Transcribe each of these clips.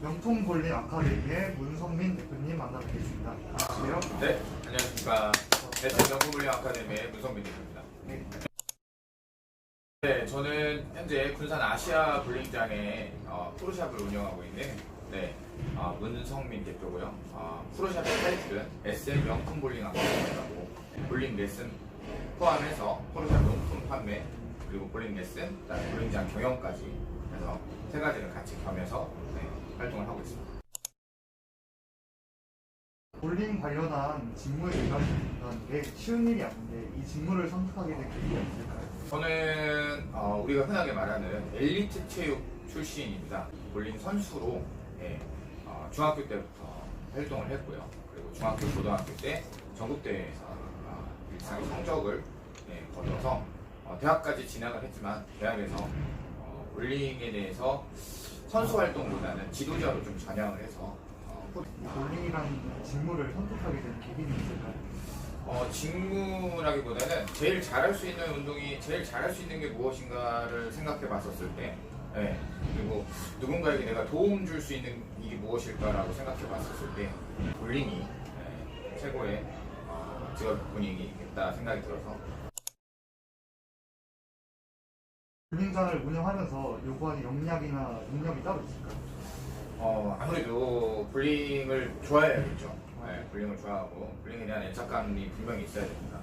명품 볼링 아카데미의 문성민 대표님 만나뵙겠습니다. 안녕하세요. 네, 안녕하십니까. 대체 명품 볼링 아카데미의 문성민 대표입니다. 네, 저는 현재 군산 아시아 볼링장에 프로샵을 운영하고 있는 문성민 대표고요. 프로샵의 타이틀은 SM 명품 볼링 아카데미라고 볼링 레슨 포함해서 프로샵 용품 판매 그리고 볼링 레슨, 그다음에 볼링장 경영까지 해서 세 가지를 같이 겸해서 활동을 하고 있습니다. 볼링 관련한 직무에 일하시는 게 쉬운 일이 아닌데 이 직무를 선택하게 된 계기가 있을까요? 저는 우리가 흔하게 말하는 엘리트 체육 출신입니다. 볼링 선수로 중학교 때부터 활동을 했고요. 그리고 중학교, 고등학교 때 전국대회에서 일상의 성적을 거둬서 대학까지 진학을 했지만 대학에서 볼링에 대해서 선수 활동보다는 지도자로 좀 전향을 해서 볼링이라는 직무를 선택하게 된 계기는 있을까요? 직무라기보다는 제일 잘할 수 있는 운동이 제일 잘할 수 있는 게 무엇인가를 생각해 봤었을 때 그리고 누군가에게 내가 도움 줄 수 있는 일이 무엇일까라고 생각해 봤었을 때 볼링이 최고의 직업 분위기겠다 생각이 들어서 볼링장을 운영하면서 요구하는 역량이나 능력이 따로 있을까요? 아무래도 볼링을 좋아해야겠죠. 볼링을 좋아하고 볼링에 대한 애착감이 분명히 있어야 됩니다.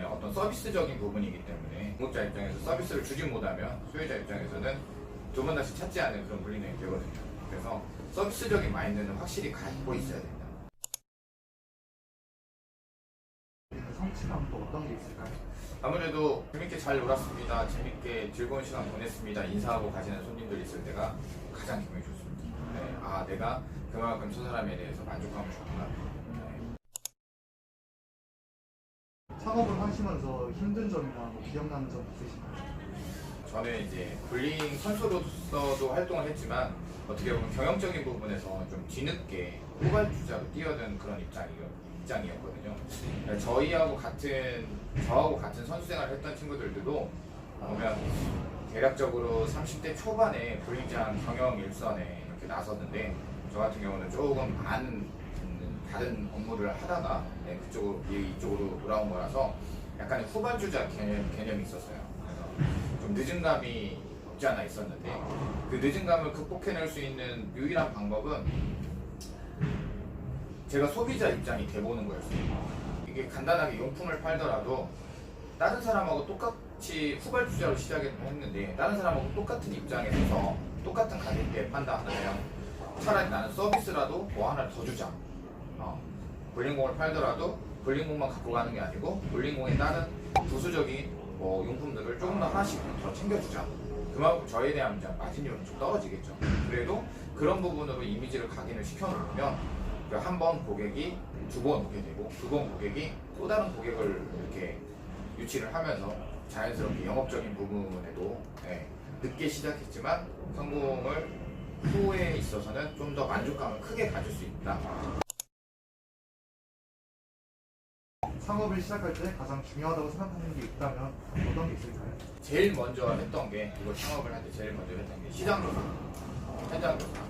어떤 서비스적인 부분이기 때문에 공급자 입장에서 서비스를 주지 못하면 소유자 입장에서는 두 번 다시 찾지 않는 그런 볼링이 되거든요. 그래서 서비스적인 마인드는 확실히 갖고 있어야 됩니다. 성취감 또 어떤 게 있을까요? 아무래도 재밌게 잘 놀았습니다. 재밌게 즐거운 시간 보냈습니다. 인사하고 가시는 손님들 있을 때가 가장 기분이 좋습니다. 내가 그만큼 저 사람에 대해서 만족감을 줬구나. 창업을 하시면서 힘든 점이나 뭐 기억나는 점 있으신가요? 저는 이제 볼링 선수로서도 활동을 했지만 어떻게 보면 경영적인 부분에서 좀 뒤늦게 후발주자로 뛰어든 그런 입장이었거든요. 저하고 같은 선수 생활을 했던 친구들도 보면 대략적으로 30대 초반에 볼링장 경영 일선에 이렇게 나섰는데 저 같은 경우는 조금 다른 업무를 하다가 이쪽으로 돌아온 거라서 약간의 후발주자 개념이 있었어요. 그래서 좀 늦은 감이 없지 않아 있었는데 그 늦은 감을 극복해낼 수 있는 유일한 방법은 제가 소비자 입장이 돼보는 거였어요. 이게 간단하게 용품을 팔더라도 다른 사람하고 똑같이 후발주자로 시작했는데 다른 사람하고 똑같은 입장에 서서 똑같은 가격대에 판다 하면 차라리 나는 서비스라도 뭐 하나 더 주자. 볼링공을 팔더라도 볼링공만 갖고 가는 게 아니고 볼링공에 다른 부수적인 용품들을 조금 더 하나씩 더 챙겨주자. 그만큼 저에 대한 마진율은 좀 떨어지겠죠. 그래도 그런 부분으로 이미지를 각인을 시켜놓으면 한 번 고객이 두 번 오게 되고 두 번 고객이 또 다른 고객을 이렇게 유치를 하면서 자연스럽게 영업적인 부분에도 늦게 시작했지만 성공을 후에 있어서는 좀 더 만족감을 크게 가질 수 있다. 창업을 시작할 때 가장 중요하다고 생각하는 게 있다면 어떤 게 있을까요? 제일 먼저 했던 게 이거 창업을 할 때 제일 먼저 했던 게 시장 조사, 현장 조사.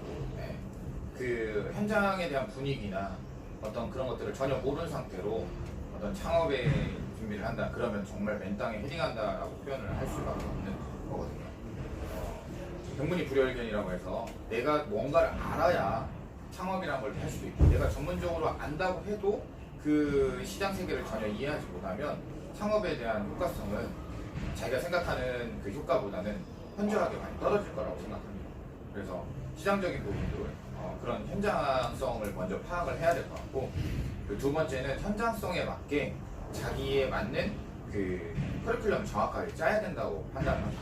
그 현장에 대한 분위기나 어떤 그런 것들을 전혀 모르는 상태로 어떤 창업에 준비를 한다. 그러면 정말 맨 땅에 헤딩한다라고 표현을 할 수밖에 없는 거거든요. 병문이 불여일견이라고 해서 내가 뭔가를 알아야 창업이라는 걸 할 수도 있고 내가 전문적으로 안다고 해도 그 시장 세계를 전혀 이해하지 못하면 창업에 대한 효과성은 자기가 생각하는 그 효과보다는 현저하게 많이 떨어질 거라고 생각합니다. 그래서 시장적인 부분도 그런 현장성을 먼저 파악을 해야 될 것 같고 그 두 번째는 현장성에 맞게 자기에 맞는 그 커리큘럼을 정확하게 짜야 된다고 판단합니다.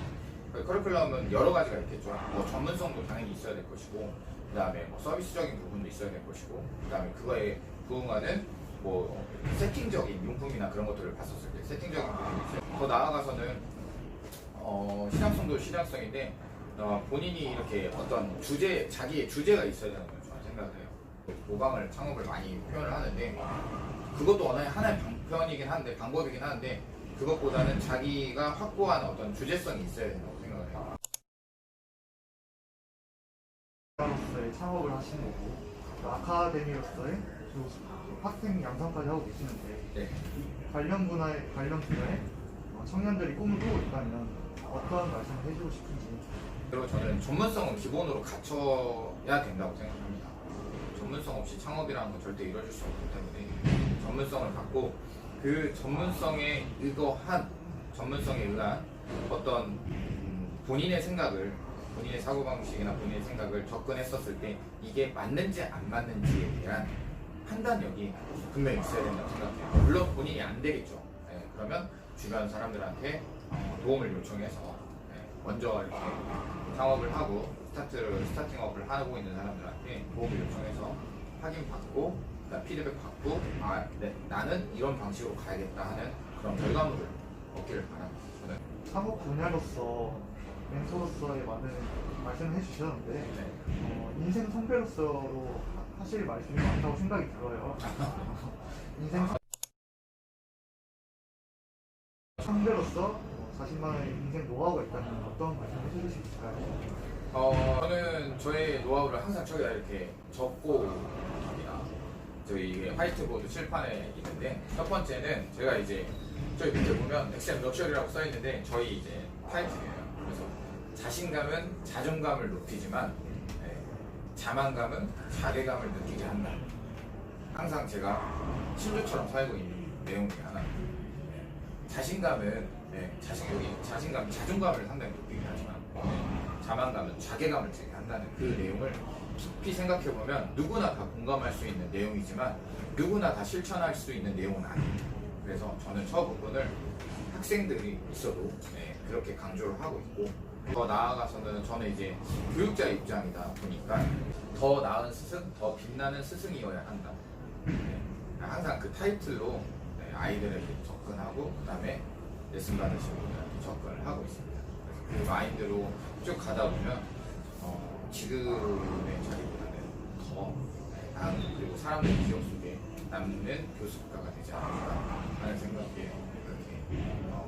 그 커리큘럼은 여러 가지가 있겠죠. 전문성도 당연히 있어야 될 것이고 그 다음에 서비스적인 부분도 있어야 될 것이고 그 다음에 그거에 부응하는 세팅적인 용품이나 그런 것들을 봤었을 때 세팅적인 부분이 있어요. 더 나아가서는 시장성도 시장성인데 본인이 이렇게 어떤 자기의 주제가 있어야 되는 걸 저는 생각을 해요. 모방을 창업을 많이 표현을 하는데 그것도 하나의 방편이긴 한데 방법이긴 한데 그것보다는 자기가 확고한 어떤 주제성이 있어야 된다고 생각을 해요. 로서의 창업을 하신 거고 그 아카데미로서의 또 학생 양성까지 하고 계시는데 네. 이 관련 분야에 청년들이 꿈을 꾸고 있다면 어떠한 말씀을 해주고 싶은지. 그리고 저는 전문성은 기본으로 갖춰야 된다고 생각합니다. 전문성 없이 창업이라는 건 절대 이루어질 수 없기 때문에 전문성을 갖고 그 전문성에 의한 어떤 본인의 생각을, 본인의 사고방식이나 본인의 생각을 접근했었을 때 이게 맞는지 안 맞는지에 대한 판단력이 분명히 있어야 된다고 생각해요. 물론 본인이 안 되겠죠. 네, 그러면 주변 사람들한테 도움을 요청해서 먼저 이렇게 창업을 하고 스타팅업을 하고 있는 사람들한테 도움을 요청해서 확인받고 피드백 받고 나는 이런 방식으로 가야겠다 하는 그런 결과물을 얻기를 바랍니다. 저는. 창업 분야로서 멘토로서의 많은 말씀을 해주셨는데 네. 인생 선배로서로 하실 말씀이 많다고 생각이 들어요. 인생 선배로서 자신만의 인생 노하우가 있다면 어떤 말씀 해주실 수 있을까요? 저는 저의 노하우를 항상 저기다 이렇게 적고 있습니다. 저희 화이트보드 칠판에 있는데 첫 번째는 제가 이제 저희 밑에 보면 엑셀 럭셔리라고 써 있는데 저희 이제 타이틀이에요. 그래서 자신감은 자존감을 높이지만 자만감은 자괴감을 느끼게 한다. 항상 제가 신조처럼 살고 있는 내용 중에 하나. 자신감은 자신감, 자존감을 상당히 높이긴 하지만 자만감은 자괴감을 느끼게 한다는 그 내용을 깊이 생각해 보면 누구나 다 공감할 수 있는 내용이지만 누구나 다 실천할 수 있는 내용은 아닙니다. 그래서 저는 저 부분을 학생들이 있어도 그렇게 강조를 하고 있고 더 나아가서는 저는 이제 교육자 입장이다 보니까 더 나은 스승, 더 빛나는 스승이어야 한다. 항상 그 타이틀로 아이들에게 접근하고 그 다음에 레슨 받으시는 분들한테 접근을 하고 있습니다. 그래서 그 마인드로 쭉 가다 보면 지금의 자리보다는 더 나은 그리고 사람들 기억 속에 남는 교습가가 되지 않을까 하는 생각에 그렇게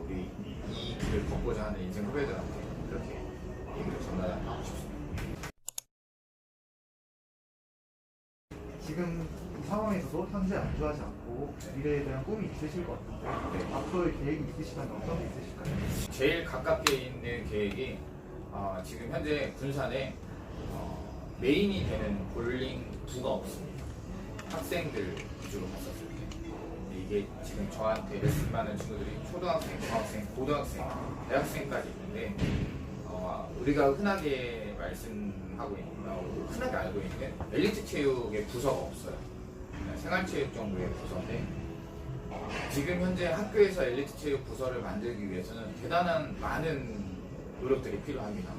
우리 이 길을 걷고자 하는 인생 후배들한테 그렇게 얘기를 전달하고 싶습니다. 지금 이 상황에서도 현재 안주하지 않고 미래에 대한 꿈이 있으실 것 같은데 앞으로의 계획이 있으시다면 어떤 게 있으실까요? 제일 가깝게 있는 계획이 지금 현재 군산에 메인이 되는 볼링부가 없습니다. 학생들 위주로 갔었을 때 이게 지금 저한테 레슨 받는 친구들이 초등학생, 중학생, 고등학생, 대학생까지 있는데 우리가 흔하게 말씀하고 있는 흔하게 알고 있는 엘리트 체육의 부서가 없어요. 생활체육 정도의 부서인데 지금 현재 학교에서 엘리트 체육 부서를 만들기 위해서는 대단한 많은 노력들이 필요합니다.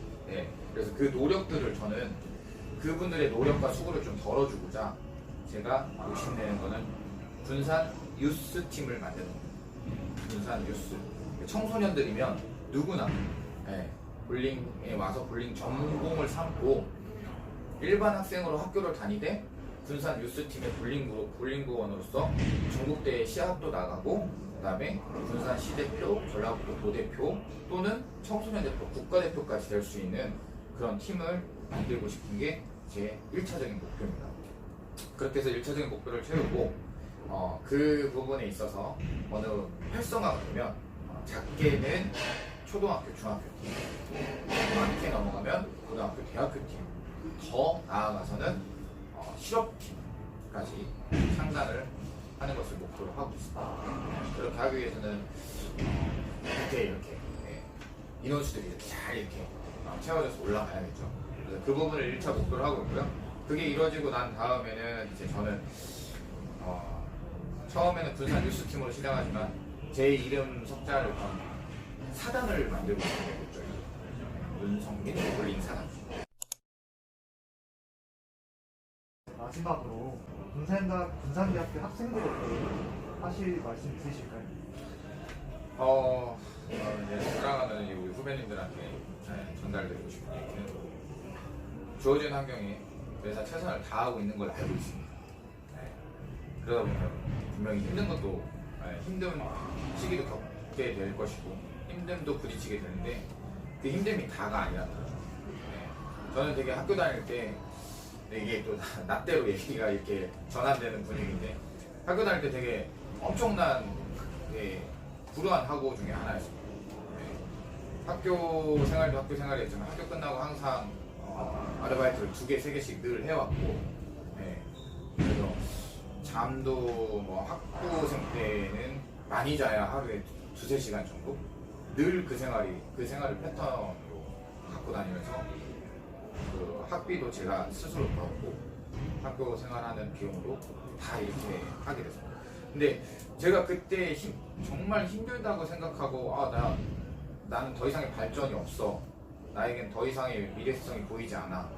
그래서 그 노력들을 저는 그분들의 노력과 수고를 좀 덜어주고자 제가 욕심내는 거는 군산 유스 팀을 만드는 거예요. 군산 유스 청소년들이면 누구나 볼링에 와서 볼링 전공을 삼고 일반 학생으로 학교를 다니되 군산 유스팀의 볼링부원으로서 전국대회 시합도 나가고 그 다음에 군산 시대표, 전라북도 도대표 또는 청소년 대표, 국가대표까지 될 수 있는 그런 팀을 만들고 싶은 게 제 1차적인 목표입니다. 그렇게 해서 1차적인 목표를 채우고 그 부분에 있어서 어느 활성화가 되면 작게는 초등학교, 중학교 팀, 중학교 넘어가면 고등학교, 대학교 팀, 더 나아가서는 실업팀까지 상단을 하는 것을 목표로 하고 있습니다. 그렇게 하기 위해서는 이렇게 인원수들이 이렇게 잘 이렇게 채워져서 올라가야겠죠. 그래서 그 부분을 1차 목표로 하고 있고요. 그게 이루어지고 난 다음에는 이제 저는 처음에는 군산 뉴스팀으로 시작하지만 제 이름 석자를 건 사단을 만들고 있는 게 목적이에요. 문성민 볼링 사단. 마지막으로 군산대학교 학생들에게 하실 말씀 있으실까요? 이제 사랑하는 우리 후배님들한테 전달드리고 싶은 얘기는 주어진 환경에 매사 최선을 다하고 있는 걸 알고 있습니다. 그러다 보면 분명히 힘든 것도 힘든 시기도 겪고 겪게 될 것이고 힘듦도 부딪히게 되는데 그 힘듦이 다가 아니라는 거죠. 네. 저는 되게 학교 다닐 때 이게 또 나대로 얘기가 이렇게 전환되는 분위기인데 학교 다닐 때 되게 엄청난 불우한 학우 중에 하나였습니다. 네. 학교 생활도 학교 생활이었지만 학교 끝나고 항상 아르바이트를 2개, 3개씩 늘 해왔고 네. 그래서 잠도 뭐 학부생 때는 많이 자야 하루에 2-3시간 정도? 늘 그 생활을 패턴으로 갖고 다니면서 그 학비도 제가 스스로 벌었고 학교 생활하는 비용도 다 이렇게 하게 됐습니다. 근데 제가 그때 정말 힘들다고 생각하고 나는 더 이상의 발전이 없어, 나에겐 더 이상의 미래성이 보이지 않아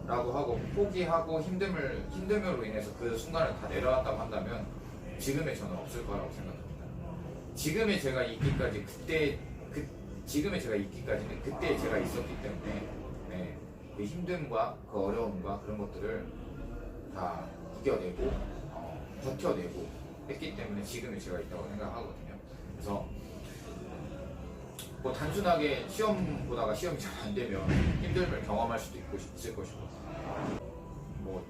라고 하고 포기하고 힘듦으로 인해서 그 순간을 다 내려왔다고 한다면 지금의 저는 없을 거라고 생각합니다. 지금의 제가 있기까지는 그때 제가 있었기 때문에 네, 그 힘듦과 그 어려움과 그런 것들을 다 이겨내고 버텨내고 했기 때문에 지금의 제가 있다고 생각하거든요. 그래서 뭐 단순하게 시험 보다가 시험이 잘 안 되면 힘듦을 경험할 수도 있을 것이고 뭐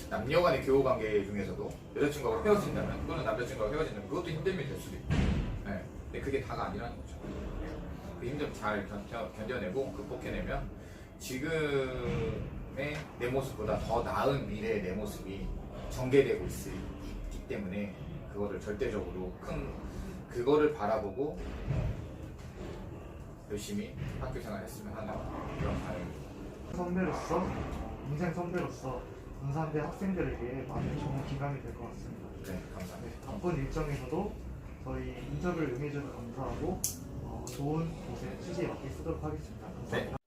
남녀간의 교우관계 중에서도 여자친구하고 헤어진다면 또는 남자친구하고 헤어진다면 그것도 힘듦이 될 수도 있고 네. 근데 그게 다가 아니라는 거죠. 그 힘듦 잘 견뎌내고 극복해내면 지금의 내 모습보다 더 나은 미래의 내 모습이 전개되고 있기 때문에 그거를 절대적으로 그거를 바라보고 열심히 학교 생활했으면 하는 그런 바람입니다. 선배로서, 인생 선배로서 고3대 학생들에게 많은 좋은 기감이 될 것 같습니다. 네, 감사합니다. 바쁜 일정에서도 저희 인터뷰를 응해주셔서 감사하고 좋은 곳에 취지에 맞게 쓰도록 하겠습니다. 감사합니다. 네,